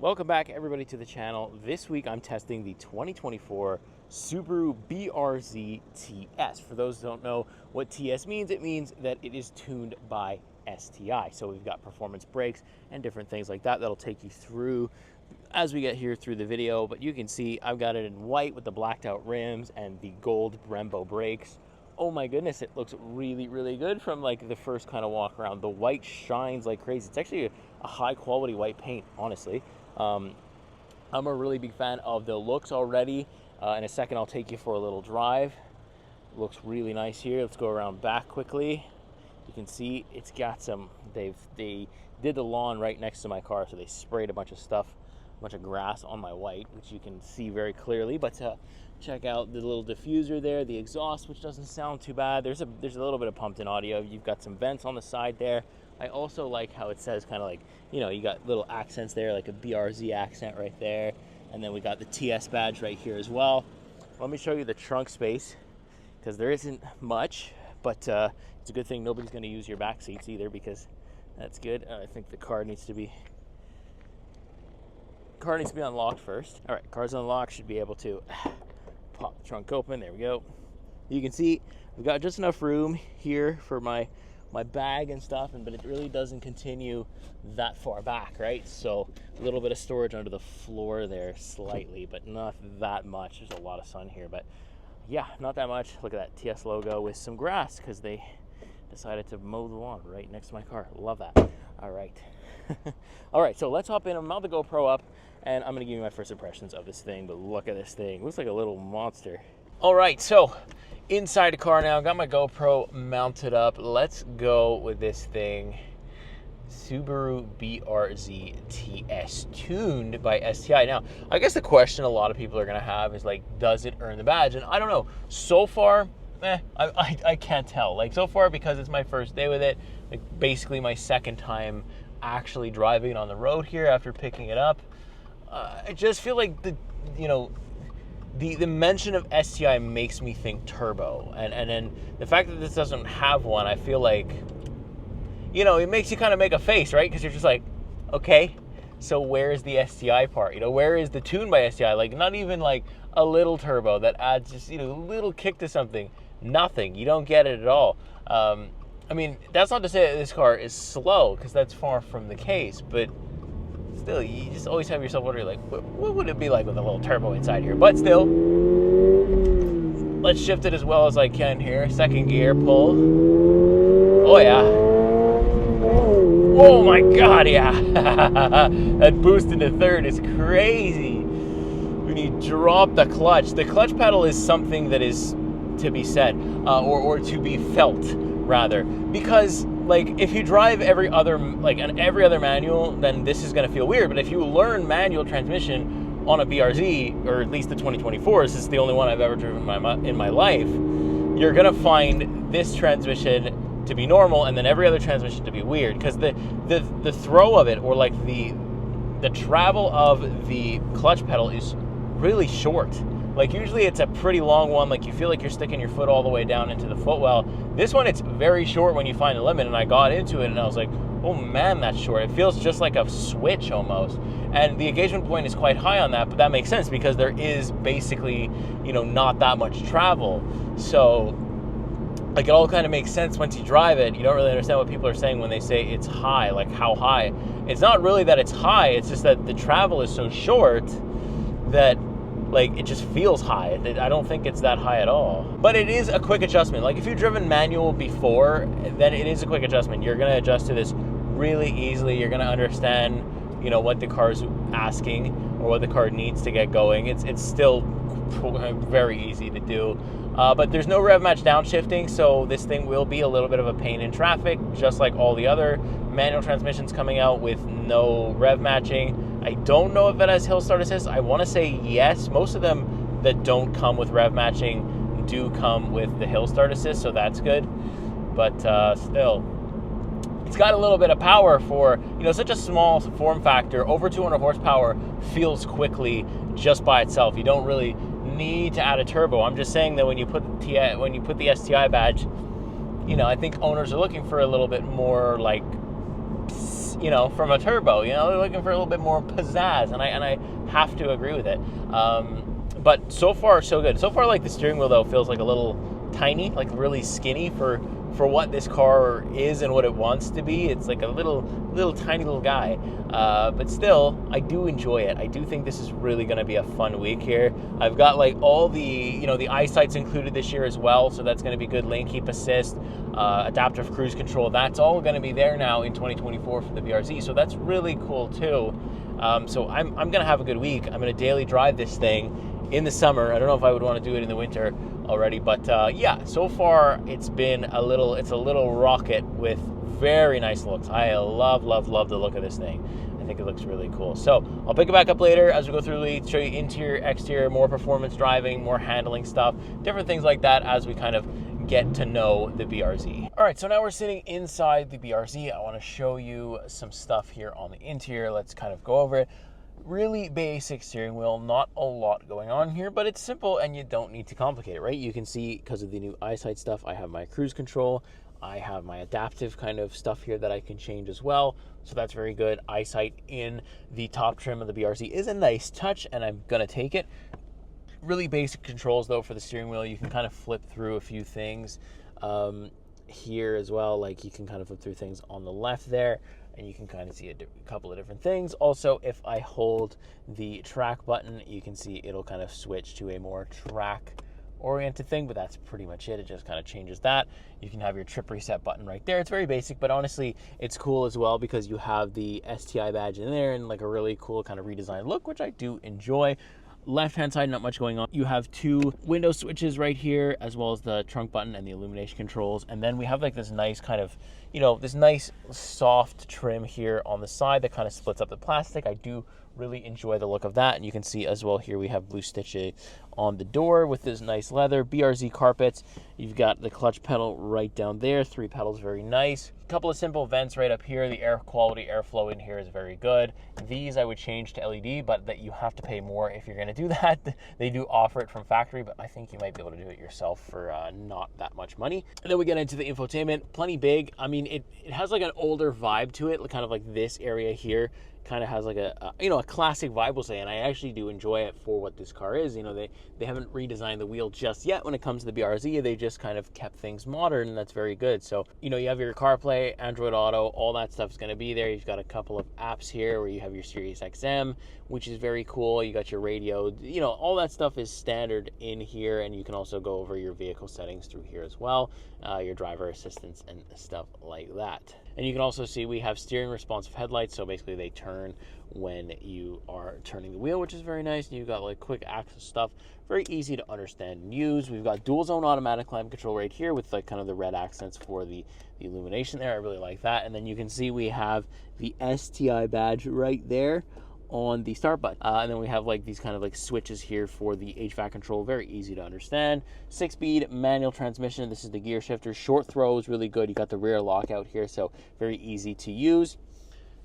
Welcome back everybody to the channel. This week I'm testing the 2024 Subaru BRZ TS. For those who don't know what TS means, it means that it is tuned by STI. So we've got performance brakes and different things like that that'll take you through as we get here through the video. But you can see I've got it in white with the blacked out rims and the gold Brembo brakes. Oh my goodness, it looks really, really good from like the first kind of walk around. The white shines like crazy. It's actually a high quality white paint, honestly. I'm a really big fan of the looks already. In a second, I'll take you for a little drive. Looks really nice here. Let's go around back quickly. You can see it's got some, they did the lawn right next to my car, so they sprayed a bunch of stuff, a bunch of grass on my white, which you can see very clearly. But check out the little diffuser there, the exhaust, which doesn't sound too bad. There's a little bit of pumped-in audio. You've got some vents on the side there. I also like how it says kind of like, you know, you got little accents there, like a BRZ accent right there. And then we got the TS badge right here as well. Let me show you the trunk space, because there isn't much, but it's a good thing nobody's going to use your back seats either, because that's good. I think the car needs to be unlocked first. All right, car's unlocked. Should be able to pop the trunk open. There we go. You can see we've got just enough room here for my bag and stuff, but it really doesn't continue that far back, right? So a little bit of storage under the floor there slightly, but not that much. There's a lot of sun here, but yeah, not that much. Look at that TS logo with some grass, because they decided to mow the lawn right next to my car. Love that. All right. All right, so let's hop in. I'm mount the GoPro up, and I'm gonna give you my first impressions of this thing. But look at this thing. It looks like a little monster. All right, so inside the car now, got my GoPro mounted up. Let's go with this thing. Subaru BRZ TS, tuned by STI. Now, I guess the question a lot of people are gonna have is like, does it earn the badge? And I don't know. So far, I can't tell. Like so far, because it's my first day with it, like basically my second time actually driving it on the road here after picking it up. I just feel like the mention of STI makes me think turbo, and then the fact that this doesn't have one, I feel like, you know, it makes you kind of make a face, right? Because you're just like, okay, so where's the STI part? You know, where is the tune by STI? Like, not even like a little turbo that adds just, you know, a little kick to something. Nothing. You don't get it at all. I mean, that's not to say that this car is slow, because that's far from the case, but still, you just always have yourself wondering, like, what would it be like with a little turbo inside here? But still, let's shift it as well as I can here. Second gear, pull. Oh, yeah. Oh, my God, yeah. That boost into third is crazy. When you drop the clutch pedal is something that is to be said, or to be felt, rather. Because, like, if you drive every other manual, then this is going to feel weird. But if you learn manual transmission on a BRZ, or at least the 2024, this is the only one I've ever driven in my life, you're going to find this transmission to be normal, and then every other transmission to be weird. Because the throw of it, or like the travel of the clutch pedal is really short. Like, usually it's a pretty long one, like you feel like you're sticking your foot all the way down into the footwell. This one, it's very short when you find the limit, and I got into it and I was like, oh man, that's short. It feels just like a switch almost. And the engagement point is quite high on that, but that makes sense because there is basically, you know, not that much travel. So, like, it all kind of makes sense once you drive it. You don't really understand what people are saying when they say it's high, like how high. It's not really that it's high, it's just that the travel is so short that, like, it just feels high. I don't think it's that high at all. But it is a quick adjustment. Like, if you've driven manual before, then it is a quick adjustment. You're gonna adjust to this really easily. You're gonna understand, you know, what the car's asking or what the car needs to get going. It's still very easy to do. But there's no rev match downshifting, so this thing will be a little bit of a pain in traffic, just like all the other manual transmissions coming out with no rev matching. I don't know if it has hill start assist. I want to say yes. Most of them that don't come with rev matching do come with the hill start assist, so that's good. But still, it's got a little bit of power for, you know, such a small form factor. Over 200 horsepower feels quickly just by itself. You don't really need to add a turbo. I'm just saying that when you put the STI badge, you know, I think owners are looking for a little bit more, like, you know, from a turbo. You know, they're looking for a little bit more pizzazz, and I have to agree with it. But so far, so good. So far, like, the steering wheel, though, feels like a little tiny, like really skinny for what this car is and what it wants to be. It's like a little tiny little guy. But still, I do enjoy it. I do think this is really going to be a fun week here. I've got like all the, you know, the eyesight's included this year as well, so that's going to be good. Lane keep assist, adaptive cruise control, that's all going to be there now in 2024 for the BRZ, so that's really cool too. So I'm going to have a good week. I'm going to daily drive this thing in the summer. I don't know if I would want to do it in the winter already, but yeah, so far it's a little rocket with very nice looks. I love the look of this thing. I think it looks really cool. So I'll pick it back up later as we go through the show you interior, exterior, more performance driving, more handling stuff, different things like that as we kind of get to know the BRZ. All right, so now we're sitting inside the BRZ. I want to show you some stuff here on the interior. Let's kind of go over it. Really basic steering wheel, not a lot going on here, but it's simple and you don't need to complicate it, right? You can see because of the new eyesight stuff, I have my cruise control, I have my adaptive kind of stuff here that I can change as well, so that's very good. Eyesight in the top trim of the BRZ is a nice touch, and I'm gonna take it. Really basic controls though for the steering wheel. You can kind of flip through a few things here as well, like you can kind of flip through things on the left there, and you can kind of see a couple of different things. Also, if I hold the track button, you can see it'll kind of switch to a more track oriented thing, but that's pretty much it. It just kind of changes that. You can have your trip reset button right there. It's very basic, but honestly, it's cool as well because you have the STI badge in there and like a really cool kind of redesigned look, which I do enjoy. Left-hand side, not much going on. You have two window switches right here, as well as the trunk button and the illumination controls. And then we have like this nice kind of, you know, this nice soft trim here on the side that kind of splits up the plastic. I do really enjoy the look of that. And you can see as well here we have blue stitching on the door with this nice leather. BRZ carpets. You've got the clutch pedal right down there. 3 pedals, very nice. A couple of simple vents right up here. The air quality, airflow in here is very good. These I would change to LED, but that you have to pay more if you're going to do that. They do offer it from factory, but I think you might be able to do it yourself for not that much money. And then we get into the infotainment. Plenty big. I mean, it has like an older vibe to it, kind of like this area here. Kind of has like a classic vibe, we'll say, and I actually do enjoy it for what this car is. You know, they haven't redesigned the wheel just yet when it comes to the BRZ. They just kind of kept things modern, and that's very good. So, you know, you have your CarPlay, Android Auto, all that stuff is going to be there. You've got a couple of apps here where you have your Sirius XM, which is very cool. You got your radio, you know, all that stuff is standard in here, and you can also go over your vehicle settings through here as well, your driver assistance and stuff like that. And you can also see we have steering responsive headlights, so basically they turn when you are turning the wheel, which is very nice. And you've got like quick access stuff, very easy to understand and use. We've got dual zone automatic climate control right here with like kind of the red accents for the illumination there. I really like that. And then you can see we have the STI badge right there on the start button. And then we have like these kind of like switches here for the HVAC control, very easy to understand. 6-speed manual transmission. This is the gear shifter. Short throw is really good. You got the rear lockout here, so very easy to use.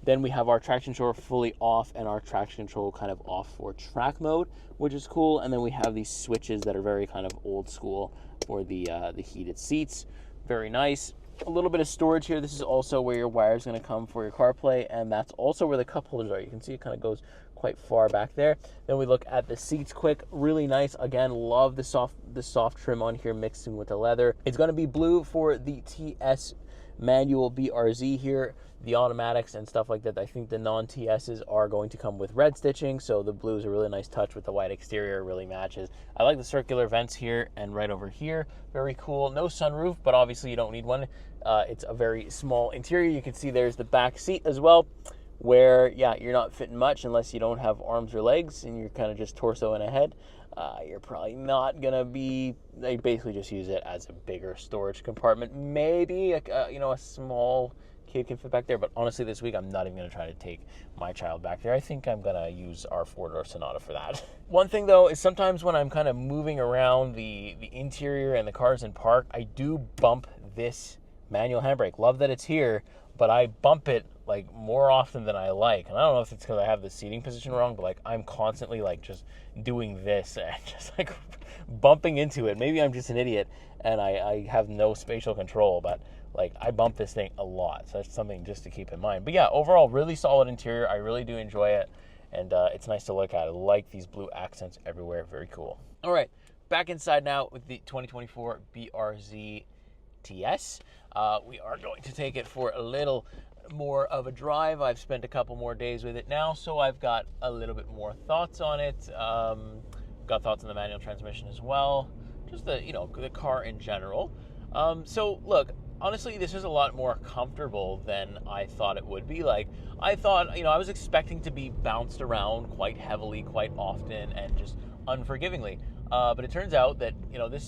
Then we have our traction control fully off and our traction control kind of off for track mode, which is cool. And then we have these switches that are very kind of old school for the heated seats. Very nice. A little bit of storage here. This is also where your wire is going to come for your CarPlay, and that's also where the cup holders are. You can see it kind of goes quite far back there. Then we look at the seats quick. Really nice. Again, love the soft trim on here mixing with the leather. It's going to be blue for the TS manual BRZ here. The automatics and stuff like that, I think the non-TSs are going to come with red stitching, so the blue is a really nice touch with the white exterior, really matches. I like the circular vents here and right over here, very cool. No sunroof, but obviously you don't need one. It's a very small interior. You can see there's the back seat as well, where, yeah, you're not fitting much unless you don't have arms or legs and you're kind of just torso and a head. You're probably not gonna be, they basically just use it as a bigger storage compartment. Maybe, a small kid can fit back there, but honestly this week I'm not even going to try to take my child back there. I think I'm going to use our 4-door Sonata for that. One thing though is sometimes when I'm kind of moving around the interior and the cars in park, I do bump this manual handbrake. Love that it's here, but I bump it like more often than I like. And I don't know if it's because I have the seating position wrong, but like I'm constantly like just doing this and just like bumping into it. Maybe I'm just an idiot and I have no spatial control, but like I bump this thing a lot. So that's something just to keep in mind. But yeah, overall, really solid interior. I really do enjoy it. And it's nice to look at. I like these blue accents everywhere. Very cool. All right, back inside now with the 2024 BRZ TS. We are going to take it for a little more of a drive. I've spent a couple more days with it now, so I've got a little bit more thoughts on it. Got thoughts on the manual transmission as well. Just the car in general. So look, honestly, this is a lot more comfortable than I thought it would be. Like, I thought, I was expecting to be bounced around quite heavily, quite often, and just unforgivingly. But it turns out that,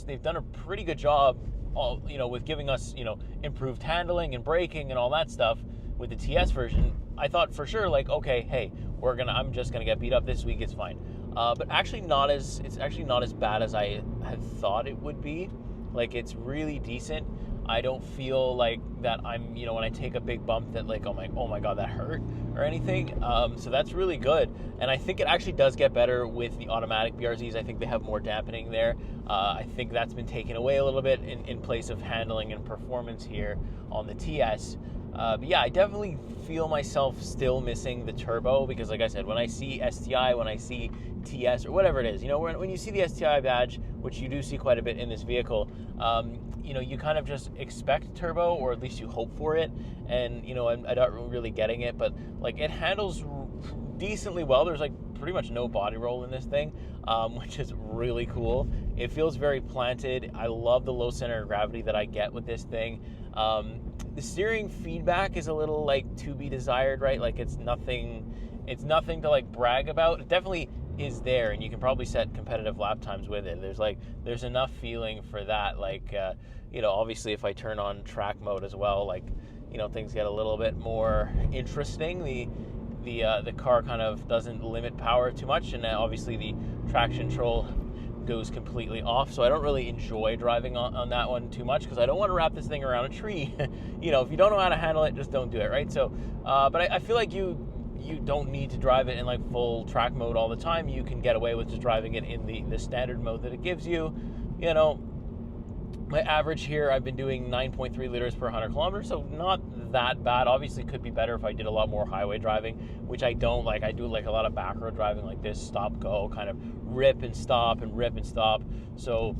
they've done a pretty good job, with giving us, improved handling and braking and all that stuff with the TS version. I thought for sure, like, okay, hey, I'm just gonna get beat up this week, it's fine. But actually it's actually not as bad as I had thought it would be. Like, it's really decent. I don't feel like that I'm, when I take a big bump that like, oh my God, that hurt or anything. So that's really good. And I think it actually does get better with the automatic BRZs. I think they have more dampening there. I think that's been taken away a little bit in place of handling and performance here on the TS. But yeah, I definitely feel myself still missing the turbo because, like I said, when I see STI, when I see TS or whatever it is, when you see the STI badge, which you do see quite a bit in this vehicle, you kind of just expect turbo, or at least you hope for it. And, I'm not really getting it, but like it handles decently well. There's like pretty much no body roll in this thing, which is really cool. It feels very planted. I love the low center of gravity that I get with this thing. The steering feedback is a little like to be desired, right? Like it's nothing to like brag about. It definitely is there, and you can probably set competitive lap times with it. There's enough feeling for that. Like, obviously if I turn on track mode as well, like, things get a little bit more interesting. The car kind of doesn't limit power too much, and obviously the traction control goes completely off, so I don't really enjoy driving on that one too much because I don't want to wrap this thing around a tree. If you don't know how to handle it, just don't do it, right? So, but I feel like you don't need to drive it in like full track mode all the time. You can get away with just driving it in the standard mode that it gives you. My average here, I've been doing 9.3 liters per 100 kilometers, so not that bad. Obviously could be better if I did a lot more highway driving, which I don't. Like, I do like a lot of back road driving like this, stop go, kind of rip and stop and rip and stop. So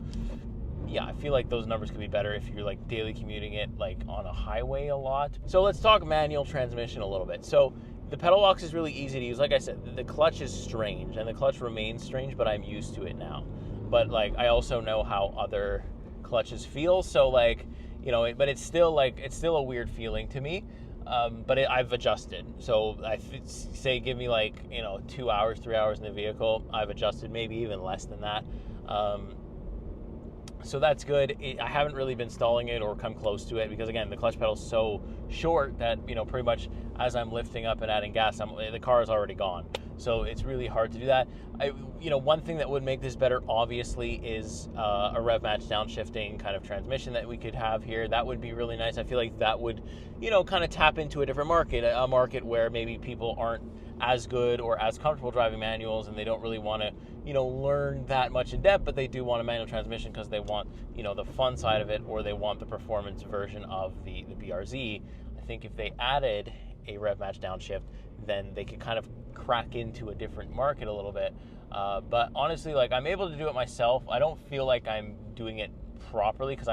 yeah, I feel like those numbers could be better if you're like daily commuting it like on a highway a lot. So let's talk manual transmission a little bit. So the pedal box is really easy to use. Like I said, the clutch is strange, and the clutch remains strange, but I'm used to it now. But like, I also know how other clutches feel, so like, but it's still a weird feeling to me. But I've adjusted. So I say give me like 2 hours, 3 hours in the vehicle, I've adjusted, maybe even less than that. So that's good. I haven't really been stalling it or come close to it because, again, the clutch pedal's so short that, pretty much as I'm lifting up and adding gas, the car is already gone. So it's really hard to do that. One thing that would make this better, obviously, is a rev match downshifting kind of transmission that we could have here. That would be really nice. I feel like that would, kind of tap into a different market, a market where maybe people aren't as good or as comfortable driving manuals, and they don't really want to, learn that much in depth, but they do want a manual transmission because they want, the fun side of it, or they want the performance version of the BRZ. I think if they added a rev match downshift, then they could kind of crack into a different market a little bit. But honestly, like, I'm able to do it myself. I don't feel like I'm doing it properly because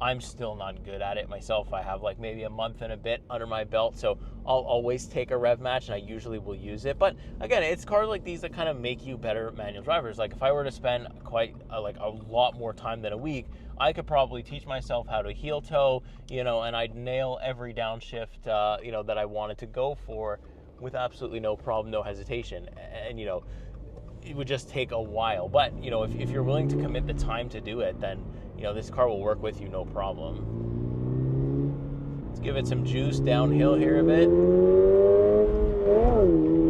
I'm still not good at it myself. I have like maybe a month and a bit under my belt, so I'll always take a rev match, and I usually will use it. But again, it's cars like these that kind of make you better manual drivers. Like, if I were to spend quite a lot more time than a week, I could probably teach myself how to heel toe, and I'd nail every downshift, that I wanted to go for with absolutely no problem, no hesitation. And, it would just take a while. But, if you're willing to commit the time to do it, then, this car will work with you no problem. Let's give it some juice downhill here a bit.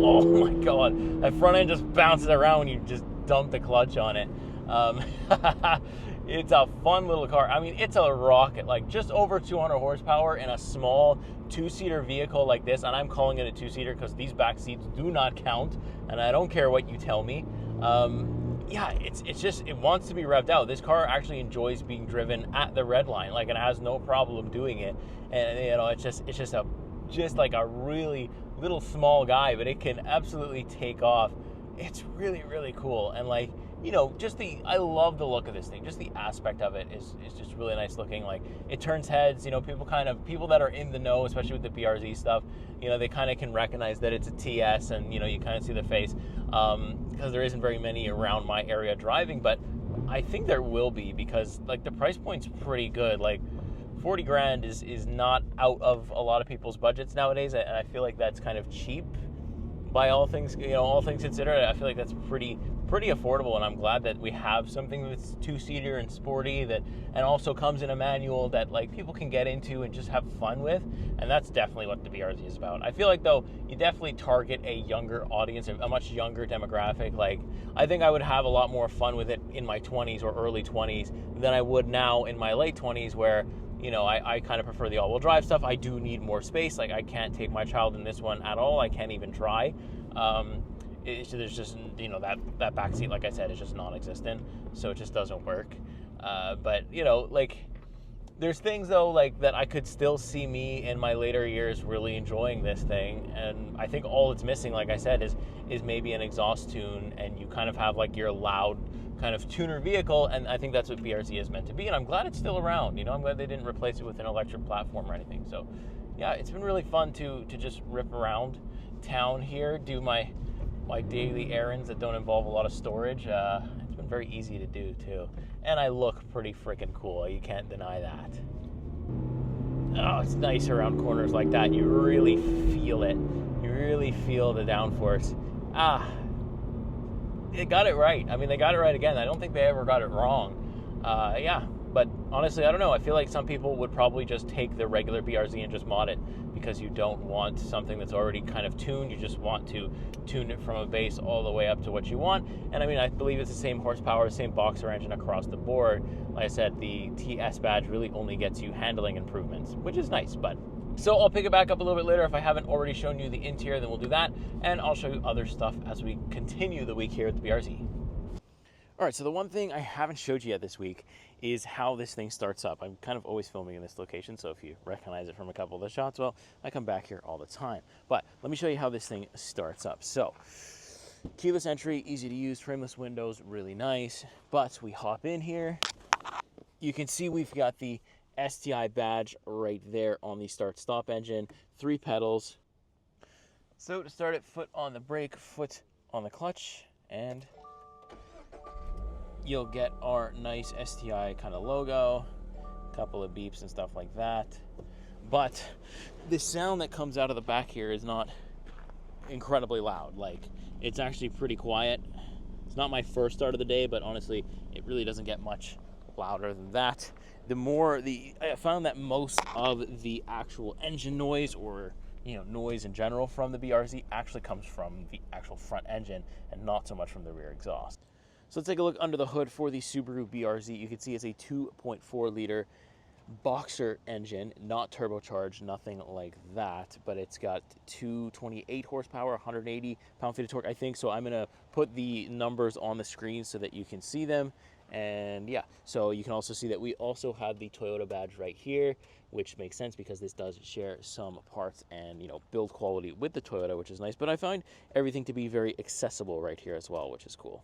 Oh my God, that front end just bounces around when you just dump the clutch on it. It's a fun little car. I mean, it's a rocket, like just over 200 horsepower in a small two-seater vehicle like this, and I'm calling it a two-seater because these back seats do not count, and I don't care what you tell me. yeah, it's just, it wants to be revved out. This car actually enjoys being driven at the red line, like, it has no problem doing it. And you know, it's just like a really little small guy, but it can absolutely take off. It's really, really cool. And like, you know, I love the look of this thing. Just the aspect of it is just really nice looking. Like, it turns heads, you know, people that are in the know, especially with the BRZ stuff, you know, they kind of can recognize that it's a TS, and, you know, you kind of see the face, because there isn't very many around my area driving, but I think there will be, because like the price point's pretty good. Like, 40 grand is not out of a lot of people's budgets nowadays, and I feel like that's kind of cheap by all things considered. I feel like that's pretty affordable, and I'm glad that we have something that's two-seater and sporty, and also comes in a manual that like people can get into and just have fun with. And that's definitely what the BRZ is about. I feel like, though, you definitely target a younger audience, a much younger demographic. Like, I think I would have a lot more fun with it in my 20s or early 20s than I would now in my late 20s, where, you know, I kind of prefer the all-wheel drive stuff. I do need more space. Like, I can't take my child in this one at all. I can't even try. There's just, you know, that back seat, like I said, is just non-existent, so it just doesn't work. But, you know, like, there's things, though, like, that I could still see me in my later years really enjoying this thing. And I think all it's missing, like I said, is maybe an exhaust tune, and you kind of have like your loud kind of tuner vehicle. And I think that's what BRZ is meant to be, and I'm glad it's still around. You know, I'm glad they didn't replace it with an electric platform or anything. So yeah, it's been really fun to just rip around town here, do my daily errands that don't involve a lot of storage. It's been very easy to do too, and I look pretty freaking cool. You can't deny that. Oh, it's nice around corners like that. You really feel it. You really feel the downforce. They got it right. I mean, they got it right again. I don't think they ever got it wrong. Yeah, but honestly, I don't know. I feel like some people would probably just take the regular BRZ and just mod it, because you don't want something that's already kind of tuned. You just want to tune it from a base all the way up to what you want. And I mean, I believe it's the same horsepower, same boxer engine across the board. Like I said, the TS badge really only gets you handling improvements, which is nice. But so I'll pick it back up a little bit later. If I haven't already shown you the interior, then we'll do that, and I'll show you other stuff as we continue the week here at the BRZ. All right, so the one thing I haven't showed you yet this week is how this thing starts up. I'm kind of always filming in this location, so if you recognize it from a couple of the shots, well, I come back here all the time. But let me show you how this thing starts up. So, keyless entry, easy to use, frameless windows, really nice. But we hop in here. You can see we've got the STI badge right there on the start-stop engine, 3 pedals. So to start it, foot on the brake, foot on the clutch, and you'll get our nice STI kind of logo, a couple of beeps and stuff like that. But the sound that comes out of the back here is not incredibly loud. Like, it's actually pretty quiet. It's not my first start of the day, but honestly, it really doesn't get much louder than that. I found that most of the actual engine noise, or, you know, noise in general from the BRZ, actually comes from the actual front engine and not so much from the rear exhaust. So let's take a look under the hood for the Subaru BRZ. You can see it's a 2.4 liter boxer engine, not turbocharged, nothing like that, but it's got 228 horsepower, 180 pound-feet of torque, I think. So I'm gonna put the numbers on the screen so that you can see them. And yeah, so you can also see that we also have the Toyota badge right here, which makes sense because this does share some parts and, you know, build quality with the Toyota, which is nice. But I find everything to be very accessible right here as well, which is cool.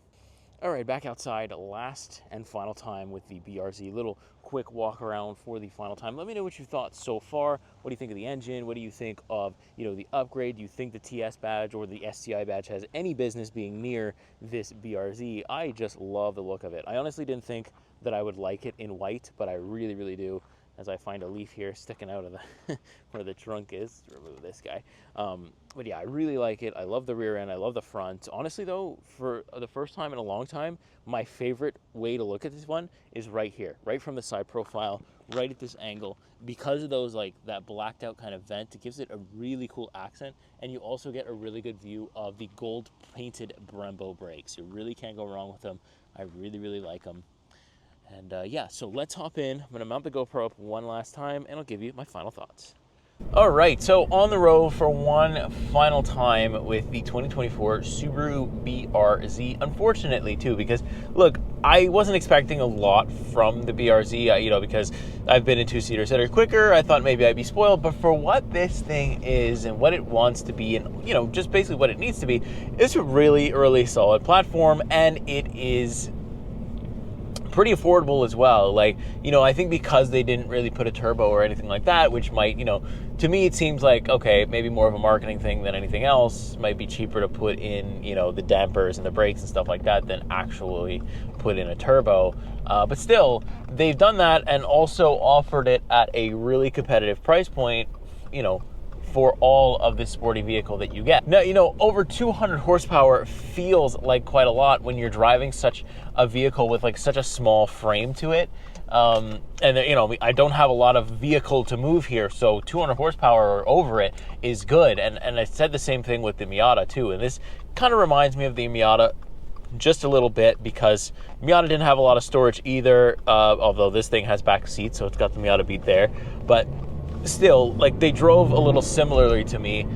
All right, back outside, last and final time with the BRZ. Little quick walk around for the final time. Let me know what you thought so far. What do you think of the engine? What do you think of, you know, the upgrade? Do you think the TS badge or the STI badge has any business being near this BRZ? I just love the look of it. I honestly didn't think that I would like it in white, but I really, really do. As I find a leaf here sticking out of the where the trunk is. Remove this guy. But yeah, I really like it. I love the rear end. I love the front. Honestly, though, for the first time in a long time, my favorite way to look at this one is right here, right from the side profile, right at this angle. Because of those, like, that blacked out kind of vent, it gives it a really cool accent. And you also get a really good view of the gold painted Brembo brakes. You really can't go wrong with them. I really, really like them. And yeah, so let's hop in. I'm going to mount the GoPro up one last time, and I'll give you my final thoughts. All right, so on the road for one final time with the 2024 Subaru BRZ. Unfortunately, too, because look, I wasn't expecting a lot from the BRZ, because I've been in two-seaters that are quicker. I thought maybe I'd be spoiled, but for what this thing is and what it wants to be, and just basically what it needs to be, it's a really, really solid platform, and it is pretty affordable as well. I think because they didn't really put a turbo or anything like that, which might, to me it seems like, okay, maybe more of a marketing thing than anything else. Might be cheaper to put in, the dampers and the brakes and stuff like that than actually put in a turbo. But still, they've done that and also offered it at a really competitive price point, for all of this sporty vehicle that you get. Now, over 200 horsepower feels like quite a lot when you're driving such a vehicle with such a small frame to it. I don't have a lot of vehicle to move here, so 200 horsepower or over it is good. And I said the same thing with the Miata too. And this kind of reminds me of the Miata just a little bit, because Miata didn't have a lot of storage either, although this thing has back seats, so it's got the Miata beat there. But still, they drove a little similarly to me.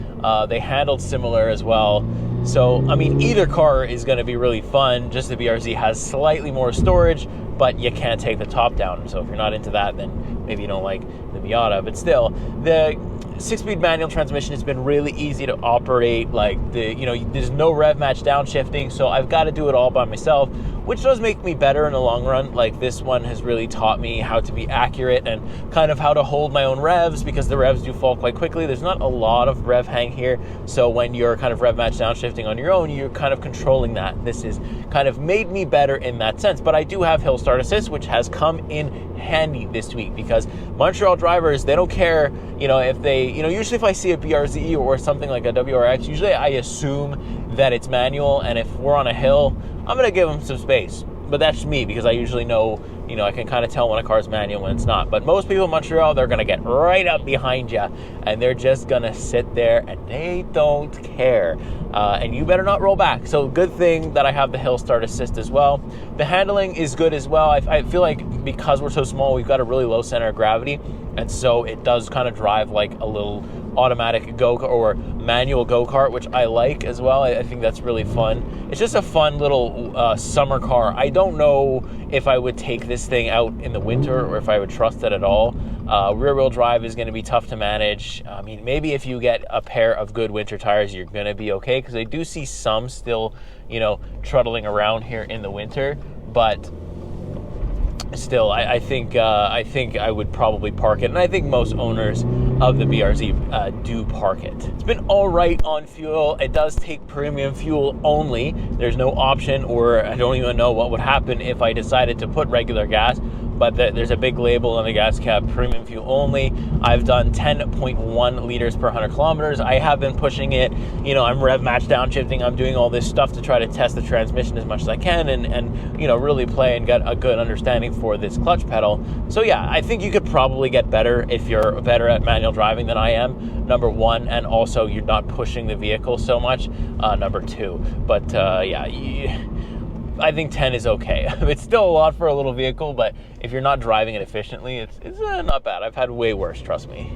They handled similar as well. So, either car is going to be really fun. Just the BRZ has slightly more storage, but you can't take the top down. So if you're not into that, then maybe you don't like the Miata. But still, the 6-speed manual transmission has been really easy to operate. There's no rev match downshifting, so I've got to do it all by myself, which does make me better in the long run. This one has really taught me how to be accurate and kind of how to hold my own revs, because the revs do fall quite quickly. There's not a lot of rev hang here, so when you're kind of rev match downshifting on your own, you're kind of controlling that. This has kind of made me better in that sense. But I do have hill start assist, which has come in handy this week, because Montreal drivers, they don't care, if they, usually if I see a BRZ or something like a WRX, usually I assume that it's manual, and if we're on a hill, I'm going to give them some space. But that's me, because I usually know, I can kind of tell when a car's manual when it's not. But most people in Montreal, they're going to get right up behind you, and they're just going to sit there, and they don't care. And you better not roll back. So good thing that I have the hill start assist as well. The handling is good as well. I feel like because we're so small, we've got a really low center of gravity, and so it does kind of drive like a little automatic or manual go-kart, which I like as well. I think that's really fun. It's just a fun little summer car. I don't know if I would take this thing out in the winter or if I would trust it at all. Rear-wheel drive is going to be tough to manage. Maybe if you get a pair of good winter tires, you're going to be okay, because I do see some still, truddling around here in the winter, but still, I think I would probably park it, and I think most owners of the BRZ do park it. It's been all right on fuel. It does take premium fuel only. There's no option, or I don't even know what would happen if I decided to put regular gas, but there's a big label on the gas cap, premium fuel only. I've done 10.1 liters per 100 kilometers. I have been pushing it. I'm rev match downshifting. I'm doing all this stuff to try to test the transmission as much as I can and really play and get a good understanding for this clutch pedal. So yeah, I think you could probably get better if you're better at manual driving than I am, number one, and also you're not pushing the vehicle so much, number two. But I think 10 is okay. It's still a lot for a little vehicle, but if you're not driving it efficiently, it's not bad. I've had way worse, trust me.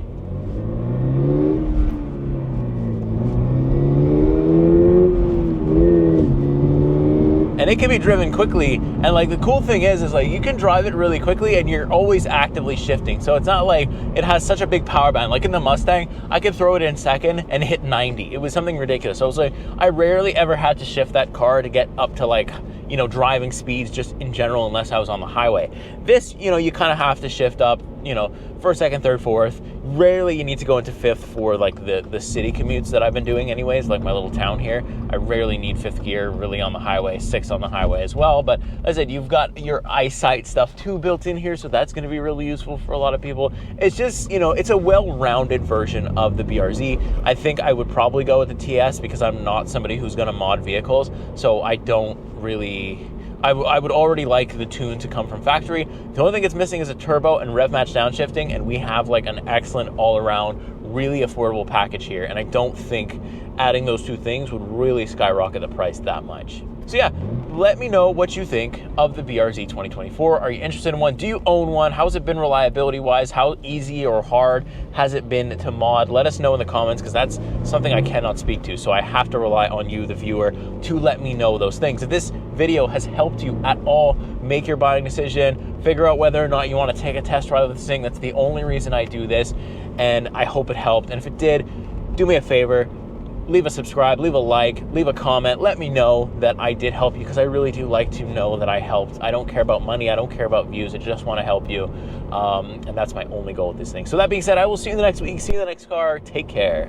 And it can be driven quickly, and the cool thing is you can drive it really quickly and you're always actively shifting. So it's not like it has such a big power band. Like in the Mustang, I could throw it in second and hit 90. It was something ridiculous. So I rarely ever had to shift that car to get up to driving speeds just in general, unless I was on the highway. This, you kind of have to shift up, first, second, third, fourth. Rarely you need to go into fifth for the city commutes that I've been doing anyways, like my little town here. I rarely need fifth gear really on the highway, sixth on the highway as well. But as I said, you've got your eyesight stuff too built in here, so that's going to be really useful for a lot of people. It's just, it's a well-rounded version of the BRZ. I think I would probably go with the TS because I'm not somebody who's going to mod vehicles, so I don't really... I would already like the tune to come from factory. The only thing it's missing is a turbo and rev match downshifting, and we have an excellent all-around really affordable package here, and I don't think adding those two things would really skyrocket the price that much. So yeah, let me know what you think of the BRZ 2024. Are you interested in one? Do you own one? How's it been reliability-wise? How easy or hard has it been to mod? Let us know in the comments, because that's something I cannot speak to. So I have to rely on you, the viewer, to let me know those things. If this video has helped you at all make your buying decision, figure out whether or not you want to take a test drive of this thing, that's the only reason I do this, and I hope it helped. And if it did, do me a favor, leave a subscribe, leave a like, leave a comment. Let me know that I did help you, because I really do like to know that I helped. I don't care about money. I don't care about views. I just want to help you. And that's my only goal with this thing. So that being said, I will see you in the next week. See you in the next car. Take care.